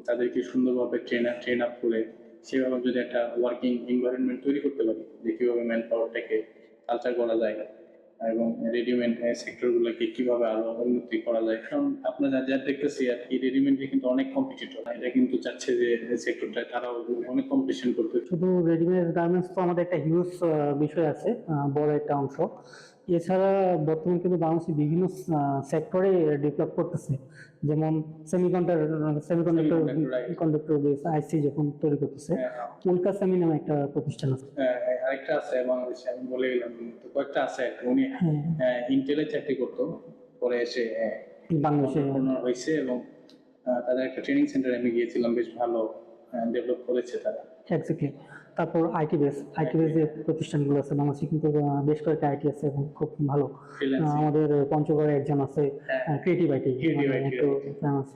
তাদেরকে সুন্দরভাবে ট্রেন আপ করে সেভাবে যদি একটা ওয়ার্কিং এনভায়রনমেন্ট তৈরি করতে পারি, যে কিভাবে ম্যান পাওয়ারটাকে কালচার করা যায় এবং রেডিমেড সেক্টরগুলোকে কিভাবে আরো উন্নতি করা যায়। কারণ আপনারা যা দেখতেছি আর কি, রেডিমেডে কিন্তু অনেক কম্পিটিটর, এটা কিন্তু চাচ্ছে যে সেক্টরটায় তারাও অনেক কম্পিটিশন করতে। শুধু রেডিমেড গার্মেন্টস তো আমাদের একটা হিউজ বিষয় আছে, বড় একটা অংশ। এছাড়া বর্তমানে কিন্তু বাংলাদেশ বিভিন্ন সেক্টরে ডেভেলপ করতেছে, যেমন সেমিকন্ডাক্টর Right। কন্ডাক্টর বেস আইসি যখন তৈরি করতেছে, উল্কা সেমি নামে একটা প্রতিষ্ঠান আছে। আরেকটা আছে বাংলাদেশে, আমি বলে গেলাম, তো কয়েকটা আছে। উনি ইন্টেলে চাকরি করতো, পরে এসে বাংলাদেশে entrepreneur হয়েছে, এবং তাদের একটা ট্রেনিং সেন্টারে আমি গিয়েছিলাম, বেশ ভালো ডেভেলপ করেছে তারা। এক্স্যাক্টলি। তারপর আইটি বেস যে প্রতিষ্ঠানগুলো আছে বাংলাদেশে, কিন্তু বেশ কয়েকটা আইটি আছে এবং খুব ভালো। Freelancing। আমাদের পঞ্চগড়ে একজন আছে, ক্রিয়েটিভ আইটি, একটু ফেমাস।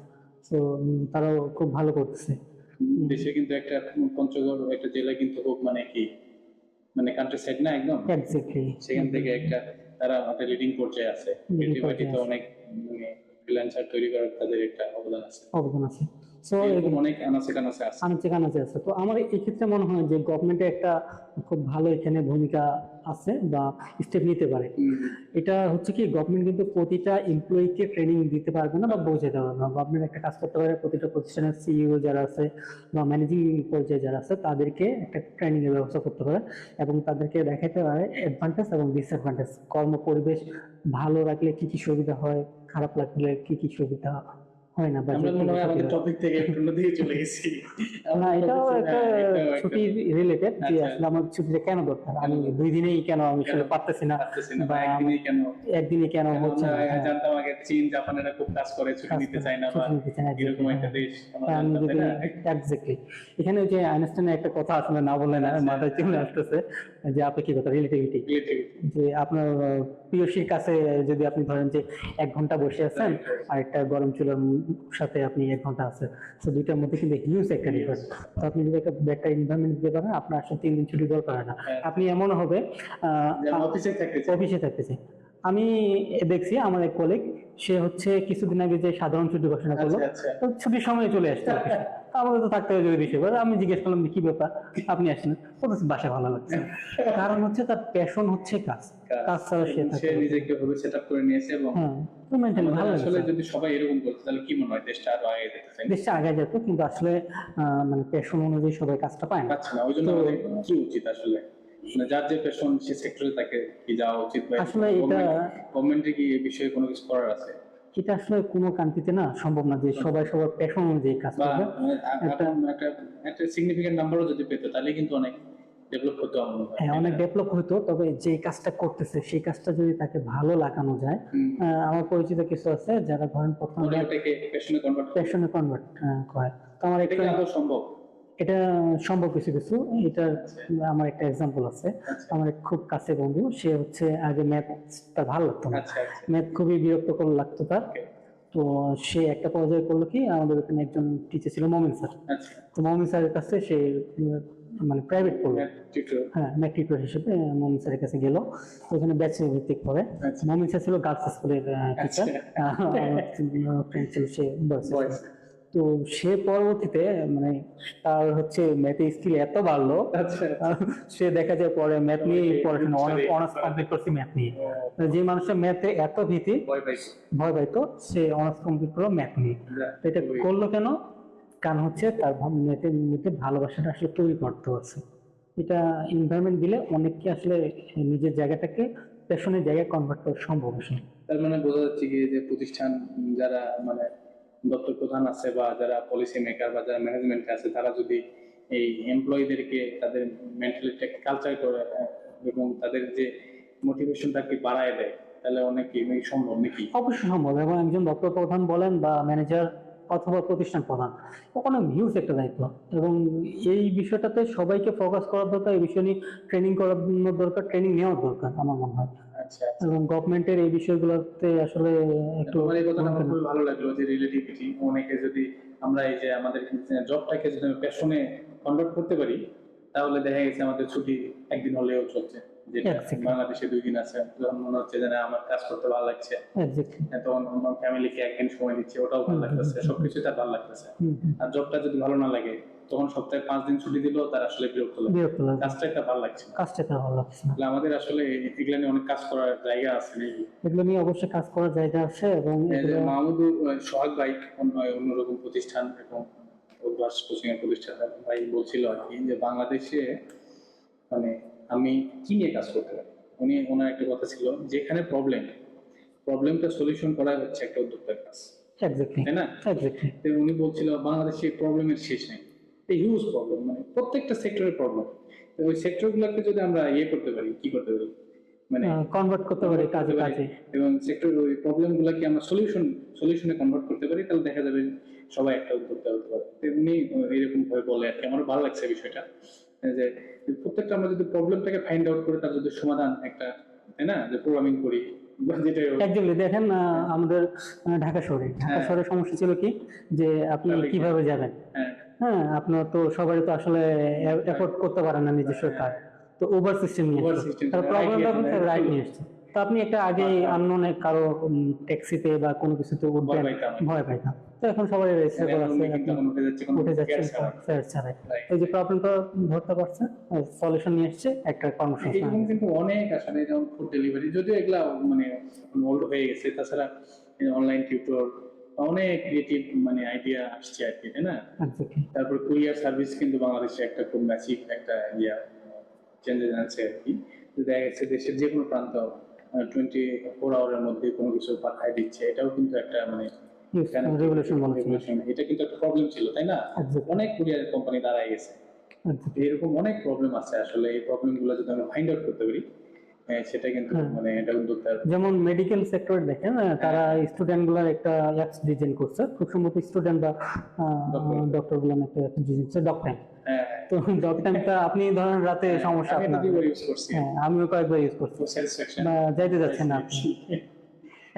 তো তারাও খুব ভালো করতেছে। দেশে কিন্তু একটা পঞ্চগড় একটা জেলা কিন্তু খুব মানে কি মানে কান্ট্রি সাইড না একদম, এক্স্যাক্টলি। সেখান থেকে একটা তারা একটা লিডিং পর্যায়ে আছে। Leading ক্রিয়েটিভ আইটি তো পর্যায়ে আছে। অনেক মানে ফ্রিল্যান্সার তৈরি করার তাদের একটা অবদান আছে। অবদান আছে। সো এরকম অনেক আনাচে কানাচে আছে। আনাচে কানাচে আছে। তো আমার এই ক্ষেত্রে মনে হয় যে গভর্নমেন্টের একটা খুব ভালো এখানে ভূমিকা আছে বা স্টেপ নিতে পারে। এটা হচ্ছে কি, গভর্নমেন্ট কিন্তু প্রতিটা এমপ্লয়িকে ট্রেনিং দিতে পারবে না বা বোঝাতে পারবে না। গভর্নমেন্ট একটা কাজ করতে পারে, প্রতিটা প্রতিষ্ঠানের সিইও যারা আছে বা ম্যানেজিং পর্যায়ে যারা আছে তাদেরকে একটা ট্রেনিং এর ব্যবস্থা করতে পারে এবং তাদেরকে দেখাতে পারে অ্যাডভান্টেজ এবং ডিসঅ্যাডভান্টেজ, কর্ম পরিবেশ ভালো রাখলে কি কি সুবিধা হয়, খারাপ লাগলে কি কি সুবিধা হয় না বা আমরা যে কি মনে হয় ক্ষতি আমাদের হয়। টপিক থেকে একটু অন্যদিকে চলে গেছি। না, এটাও একটা ছুটি রিলেটেড যে আচ্ছা। আসলে আমার ছুটিটা কেন দরকার, আমি 2 দিনেই কেন আমি আসলে পারতেছি না পারতেছি না, বা বা একদিনই কেন? একদিনে কেন হচ্ছে না। আমরা হ্যাঁ, জানতাম আগে চীন জাপানেরা খুব কাজ করে, ছুটি কাজ নিতে করে, চায় না, বা ছুটি নিতে চায় না, এরকম exactly, একটা হ্যাঁ। দেশ আমরা তা আমি জানতাম, তাই যদি না? এক্স্যাক্টলি, এখানে ওই যে আইনস্টাইনের একটা কথা আসলে না বললে না আচ্ছা, মাথায় চলে আসতেছে, যে আপেক্ষিকতা, রিলেটিভিটি, Relativity। যে আপনার প্রিয়সীর কাছে যদি আপনি ধরেন যে 1 ঘন্টা বসে আছেন আর একটা গরম চুলার সাথে আপনি 1 ঘন্টা আছে, তো দুইটার মধ্যে কিন্তু হিউজ একটা ডিফারেন্স। তো আপনি যদি একটা এনভায়রনমেন্ট দিতে পারেন, আপনার আসলে 3 দিন ছুটি দরকার হয় না। হ্যাঁ। আপনি এমন হবে যে আমি অফিসে থাকতে চাই। অফিসে থাকতেছে। আমি দেখছি আমার এক কলিগ, সে হচ্ছে কিছুদিন আগে যে সাধারণ ছুটি ঘোষণা করলো, আচ্ছা, আচ্ছা। তো ছুটির সময় চলে আসছে অফিসে। তো আমাদের তো থাকতে হবে জরুরি সেবা। আমি জিজ্ঞেস করলাম যে কি ব্যাপার আপনি আসছেন, বলতেছে বাসায় ভালো লাগছে না। কারণ হচ্ছে তার প্যাশন হচ্ছে কাজ, কাজ ছাড়া সে এবং থাকতে সে পারবে না। নিজেকে ভাবে সেট আপ করে নিয়েছে, এবং হ্যাঁ, তো মেন্টালি আমাদের ভালো আসলে লাগছে। যদি সবাই এরকম করতো তাহলে কি মনে হয় দেশটা আরো আগে যেতে চাই? দেশটা আগে যেত, কিন্তু আসলে মানে প্যাশন অনুযায়ী সবাই কাজটা পায় না। পাচ্ছে না, ওই জন্য তো আমাদের কি উচিত আসলে, মানে যার যে প্যাশন সে সেক্টরে তাকে কি যাওয়া উচিত, বা আসলে এটা গভর্নমেন্টের কি এই বিষয়ে কোনো কিছু করার আছে? এটা আসলে কোনো কান্ট্রিতে না সম্ভব না যে সবাই সবার প্যাশন অনুযায়ী কাজ বা করবে। একটা একটা একটা সিগনিফিকেন্ট নাম্বারও যদি পেতো তাহলে কিন্তু অনেক ডেভেলপ হতো আমার মনে হয়। হ্যাঁ, অনেক ডেভেলপ হতো, তবে যে কাজটা করতেছে সেই কাজটা যদি তাকে ভালো লাগানো যায়। আমার পরিচিত কিছু আছে যারা ধরেন প্রথমে ওটা এটাকে প্যাশনে কনভার্ট করে। প্যাশনে কনভার্ট করে। তো আমার এটা একটা, কি আদৌ সম্ভব? এটা সম্ভব কিছু কিছু। এটা আমার একটা এক্সাম্পল আছে। আচ্ছা। আমার এক খুব কাছে বন্ধু, সে হচ্ছে আগে ম্যাথটা ভালো লাগতো না, আচ্ছা, আচ্ছা। ম্যাথ খুবই বিরক্তকর লাগতো তার। তো সে একটা পর্যায়ে করলো কি, আমাদের ওখানে একজন টিচার ছিল মমিন স্যার। আচ্ছা। তো মমিন স্যারের কাছে সে মানে প্রাইভেট পড়লো, টিউটর। হ্যাঁ ম্যাথ টিউটর হিসেবে মমিন স্যারের কাছে গেল। ওখানে ব্যাচেলর ভিত্তিক পড়ে। আচ্ছা। মমিন স্যার ছিল গার্লস স্কুলের টিচার, আমার ফ্রেন্ড ছিল সে বয়েজ। বয়েজ। তো সে পরবর্তীতে মানে তার হচ্ছে ম্যাথে স্কিল এত বাড়লো, আচ্ছা। সে দেখা যায় পরে ম্যাথ নিয়ে পড়াশোনা, Sorry. অনার্স কমপ্লিট করছে ম্যাথ নিয়ে। যে মানুষের ম্যাথে এত ভীতি, ভয় পাইছি। ভয় পাইতো, সে অনার্স কমপ্লিট করলো ম্যাথ নিয়ে। যাক, তো এটা খুবই- করলো কেন? কারণ হচ্ছে তার ম্যাথের মধ্যে ভালোবাসাটা আসলে তৈরি করতে হচ্ছে। এটা এনভায়রনমেন্ট দিলে অনেককে আসলে নিজের জায়গাটাকে প্যাশনের জায়গায় কনভার্ট করা সম্ভব আসলে। তার মানে বোঝা যাচ্ছে কি যে প্রতিষ্ঠান যারা মানে দপ্তর প্রধান আছে, বা যারা পলিসি মেকার, বা যারা ম্যানেজমেন্ট আছে, তারা যদি এই এমপ্লয়ীদেরকে তাদের মেন্টালিটিকে কালচার করে, এবং তাদের যে মোটিভেশনটাকে বাড়ায় দেয়, তাহলে অনেক সম্ভব নাকি? অবশ্যই সম্ভব। এবং একজন দপ্তর প্রধান বলেন বা ম্যানেজার অথবা প্রতিষ্ঠান প্রধান, ওখানে হিউজ একটা দায়িত্ব। এবং এই বিষয়টাতে সবাইকে ফোকাস করার দরকার, এই বিষয় নিয়ে ট্রেনিং করানোর দরকার, ট্রেনিং নেওয়ার দরকার আমার মনে হয়। আচ্ছা। এবং গভর্নমেন্টের এই বিষয়গুলোতে আসলে একটু তোমার এই কথাটা আমার খুবই ভালো লাগলো, যে রিলেটিভিটি। অনেকে যদি আমরা এই যে আমাদের জবটাকে যদি প্যাশনে কনভার্ট করতে পারি, তাহলে দেখা গেছে আমাদের ছুটি একদিন হলেও চলছে, যেটা Exactly. বাংলাদেশে 2 দিন আছে। তখন মনে হচ্ছে যে না, আমার কাজ করতে ভালো লাগছে, Exactly. তখন আমার ফ্যামিলিকে একদিন সময় দিচ্ছে, ওটাও ভালো লাগতেছে, সবকিছুই তার ভালো লাগতেছে। আর জবটা যদি ভালো না লাগে, তখন সপ্তাহে 5 দিন ছুটি দিলেও তার আসলে বিরক্ত লাগে, বিরক্ত লাগে, কাজটা একটা ভালো লাগছে না। কাজটা তার ভালো লাগছে না। তাহলে আমাদের আসলে এগুলো নিয়ে অনেক কাজ করার জায়গা আছে নাকি? এগুলো নিয়ে অবশ্যই কাজ করার জায়গা আছে। এবং এই যে এগুলো মাহমুদুর সোহাগ ভাই অন্যরকম প্রতিষ্ঠান এবং অভ্যাস কোচিং এর প্রতিষ্ঠান ভাই বলছিল আর কি, যে বাংলাদেশে মানে আমি কি নিয়ে কাজ করতে পারি। ওনার একটা কথা ছিল, যেখানে প্রবলেমটা সলিউশন করা হচ্ছে একটা উদ্যোক্তার কাজ, এক্স্যাক্টলি, তাই না? এক্স্যাক্টলি। তো উনি বলছিল বাংলাদেশে প্রবলেমের শেষ নেই, এই হিউজ প্রবলেম, মানে প্রত্যেকটা সেক্টরের প্রবলেম। ওই সেক্টরগুলোকে যদি আমরা করতে পারি, কি করতে পারি, মানে কনভার্ট করতে পারি কাজে কাজে। এবং সেক্টর ওই প্রবলেমগুলোকে আমরা সলিউশনে কনভার্ট করতে পারি, তাহলে দেখা যাবে সবাই একটা উদ্যোক্তা হতে পারে। তেমনি এরকম ভাবে বলে আর কি, আমার ভালো লাগছে বিষয়টা, যে প্রত্যেকটা আমরা যদি প্রবলেমটাকে ফাইন্ড আউট করে তার যদি সমাধান একটা, তাই না, যে প্রোগ্রামিং করি বা যেটা একদমই দেখেন আমাদের ঢাকা শহরের সমস্যা ছিল কি, যে আপনি কিভাবে যাবেন। হ্যাঁ, আপনার তো সবাই তো আসলে এফোর্ড করতে পারেন না নিজস্ব কার। তো ওভার সিস্টেম নিয়ে তার প্রবলেমটা হচ্ছে রাইট নিয়ে এসছে। তো আপনি একটা আগে আননোন কারো ট্যাক্সিতে বা কোনো কিছুতে উঠবেন, ভয় পাইতাম। তো এখন সবাই রেজিস্টার করা আছে, কিন্তু এখন উঠে যাচ্ছে কোনো উঠে যাচ্ছে care ছাড়া। ফেয়ার ছাড়াই। Right. এই যে প্রবলেমটা ধরতে পারছে, সলিউশন নিয়ে এসছে, একটা কর্মসংস্থান। এরকম কিন্তু অনেক আসলে যেমন ফুড ডেলিভারি, যদিও এগুলা মানে ওল্ড হয়ে গেছে, তাছাড়া অনলাইন টিউটর অনেক ক্রিয়েটিভ মানে আইডিয়া আসছে আর কি, তাই না? Exactly. তারপর কুরিয়ার সার্ভিস কিন্তু বাংলাদেশে একটা খুব ম্যাসিভ একটা চেঞ্জেস আনছে আর কি। তো দেখা গেছে দেশের যে কোনো প্রান্ত 24 আওয়ারের মধ্যে কোনো কিছু পাঠায় দিচ্ছে, এটাও কিন্তু একটা মানে Yes, revolution বলা যায়। revolution। এটা কিন্তু একটা প্রবলেম ছিল, তাই না? Exactly. অনেক কুরিয়ার কোম্পানি দাঁড়ায় গেছে। Exactly. এরকম অনেক প্রবলেম আছে আসলে, এই প্রবলেম গুলো যদি আমরা ফাইন্ড আউট করতে পারি, সেটা কিন্তু হ্যাঁ। মানে এটা উদ্যোক্তার যেমন মেডিকেল সেক্টর দেখেন, তারা স্টুডেন্ট গুলার একটা অ্যাপস ডিজাইন করছে, খুব সম্ভবত স্টুডেন্ট বা ডক্টর গুলার একটা ডিজাইন করছে, ডক্টাইম। হ্যাঁ, তো ডক্টাইমটা আপনি ধরেন রাতে সমস্যা আমি আপনার, দুইবার ইউজ করছি। হ্যাঁ আমিও কয়েকবার ইউজ করছি, স্যাটিসফ্যাকশন বা যাইতে যাচ্ছেন না আপনি।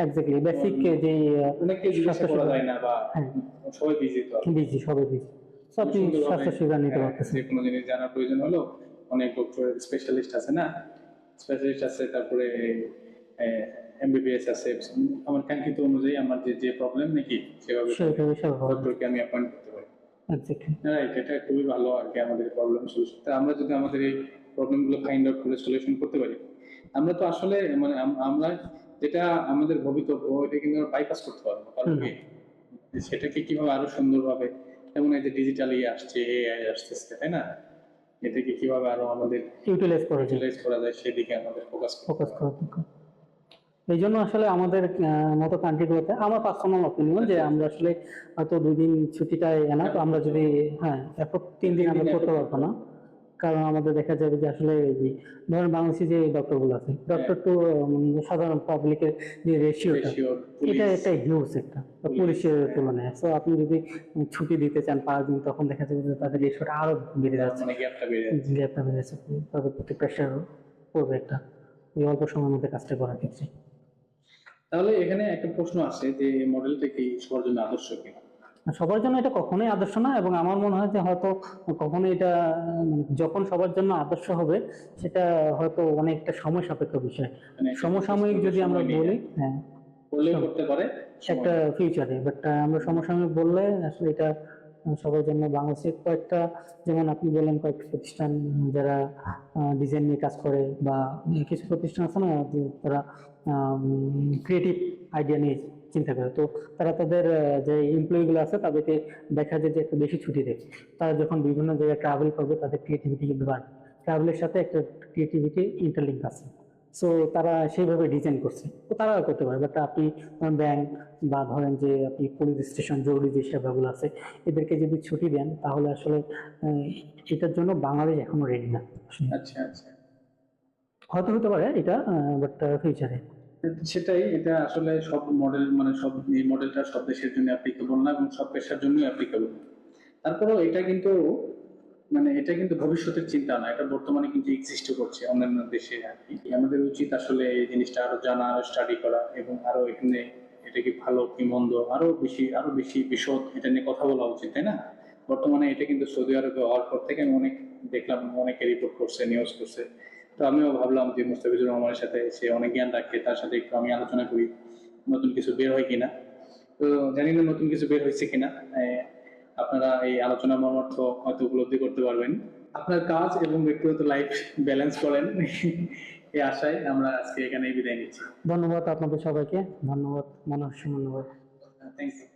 এক্স্যাক্টলি, বেসিক যে অনেকে জিজ্ঞাসা করা যায় না, বা হ্যাঁ। সবাই বিজি তো। বিজি, সবাই বিজি, তো আপনি সুন্দরভাবে, স্বাস্থ্য সেবা নিতে হ্যাঁ, পারতেছেন। যে কোনো জিনিস জানার প্রয়োজন হলো, অনেক ডক্টর স্পেশালিস্ট আছে না, স্পেশালিস্ট আছে, তারপরে এমবিবিএস আছে। আমার কাঙ্ক্ষিত অনুযায়ী আমার যে প্রবলেম নাকি সেভাবে সেটা বিষয় ভালো। ডক্টরকে আমি অ্যাপয়েন্ট করতে পারি। এক্স্যাক্টলি। রাইট, এটা খুবই ভালো আর কি আমাদের প্রবলেম সলিউশন। তা আমরা যদি আমাদের এই প্রবলেমগুলো ফাইন্ড আউট করে সলিউশন করতে পারি, আমরা তো আসলে মানে আমরা যেটা আমাদের ভবিতব্য এটা কিন্তু বাইপাস করতে পারবো, কারণ কি সেটাকে কিভাবে আরো সুন্দরভাবে, যেমন এই যে ডিজিটাল আসছে, এআই আসতেছে, তাই না? এটাকে কিভাবে আরো আমাদের ইউটিলাইজ করা যায়, ইউটিলাইজ করা যায় সেদিকে আমাদের ফোকাস ফোকাস করা দরকার। এই জন্য আসলে আমাদের মতো কান্ট্রিগুলোতে, আমার পার্সোনাল অপিনিয়ন, যে আমরা আসলে হয়তো 2 দিন ছুটিটা এনা, তো আমরা যদি এরপর 3 দিন আমরা করতে পারবো না, কারণ আমাদের দেখা যাবে যে আসলে এই যে ধরেন বাংলাদেশে যে ডক্টর গুলো আছে, ডক্টর টু সাধারণ পাবলিকের যে রেশিওটা, এটা একটা হিউজ একটা পুলিশের তুলনায়। সো আপনি যদি ছুটি দিতে চান 5 দিন, তখন দেখা যাবে যে তাদের রেশিওটা আরো বেড়ে যাচ্ছে, মানে গ্যাপটা বেড়ে যাচ্ছে। গ্যাপটা বেড়ে যাচ্ছে, তাদের প্রতি প্রেশার পড়বে একটা, এই অল্প সময়ের মধ্যে কাজটা করার ক্ষেত্রে। তাহলে এখানে একটা প্রশ্ন আছে যে এই মডেলটা কি সবার জন্য আদর্শ কিনা? সবার জন্য এটা কখনোই আদর্শ না, এবং আমার মনে হয় যে হয়তো কখনো এটা যখন সবার জন্য আদর্শ হবে, সেটা হয়তো অনেকটা সময় সাপেক্ষ বিষয়। মানে সমসাময়িক যদি আমরা সময় নিয়ে বলি, হ্যাঁ করলেও করতে পারে একটা ফিউচারে, বাট আমরা সমসাময়িক বললে আসলে এটা সবার জন্য। বাংলাদেশের কয়েকটা, যেমন আপনি বললেন কয়েকটা প্রতিষ্ঠান যারা ডিজাইন নিয়ে কাজ করে, বা কিছু প্রতিষ্ঠান আছে না যে তারা ক্রিয়েটিভ আইডিয়া নিয়ে চিন্তা করে, তো তারা তাদের যে এমপ্লয়ি গুলো আছে তাদেরকে দেখা যায় যে একটু বেশি ছুটি দেয়। তারা যখন বিভিন্ন জায়গায় ট্রাভেল করবে, তাদের ক্রিয়েটিভিটি কিন্তু বাড়বে, ট্রাভেলের সাথে একটা ক্রিয়েটিভিটি ইন্টারলিঙ্ক আছে। সো তারা সেইভাবে ডিজাইন করছে, তো তারা করতে পারে। বাট আপনি ব্যাংক বা ধরেন যে আপনি পুলিশ স্টেশন, জরুরি যে সেবাগুলো আছে, এদেরকে যদি ছুটি দেন, তাহলে আসলে এটার জন্য বাংলাদেশ এখনো রেডি না। আচ্ছা আচ্ছা, হয়তো হতে পারে এটা, বাট ফিউচারে। সেটাই, এটা আসলে সব মডেল মানে সব এই মডেলটা সব দেশের জন্য অ্যাপ্লিকেবল না, এবং সব পেশার জন্য অ্যাপ্লিকেবল। তারপরেও এটা কিন্তু মানে এটা কিন্তু ভবিষ্যতের চিন্তা না, এটা বর্তমানে কিন্তু এক্সিস্ট করছে অন্যান্য দেশে আর কি। আমাদের উচিত আসলে এই জিনিসটা আরো জানা, আরো স্টাডি করা, এবং আরো এখানে এটা কি ভালো কি মন্দ আরো বেশি বিশদ এটা নিয়ে কথা বলা উচিত, তাই না? বর্তমানে এটা কিন্তু সৌদি আরবে হওয়ার পর থেকে আমি অনেক দেখলাম, অনেকে রিপোর্ট করছে, নিউজ করছে। তো আমিও ভাবলাম যে মুস্তাফিজুর রহমানের সাথে, সে অনেক জ্ঞান রাখে, তার সাথে একটু আমি আলোচনা করি, নতুন কিছু বের হয় কিনা। তো জানি না নতুন কিছু বের হয়েছে কিনা, আপনারা এই আলোচনা মর্মার্থ হয়তো উপলব্ধি করতে পারবেন। আপনার কাজ এবং ব্যক্তিগত লাইফ ব্যালেন্স করেন, এই আশায় আমরা আজকে এখানে বিদায় নিচ্ছি। ধন্যবাদ আপনাদের সবাইকে, ধন্যবাদ মনোজ, ধন্যবাদ। Thank you.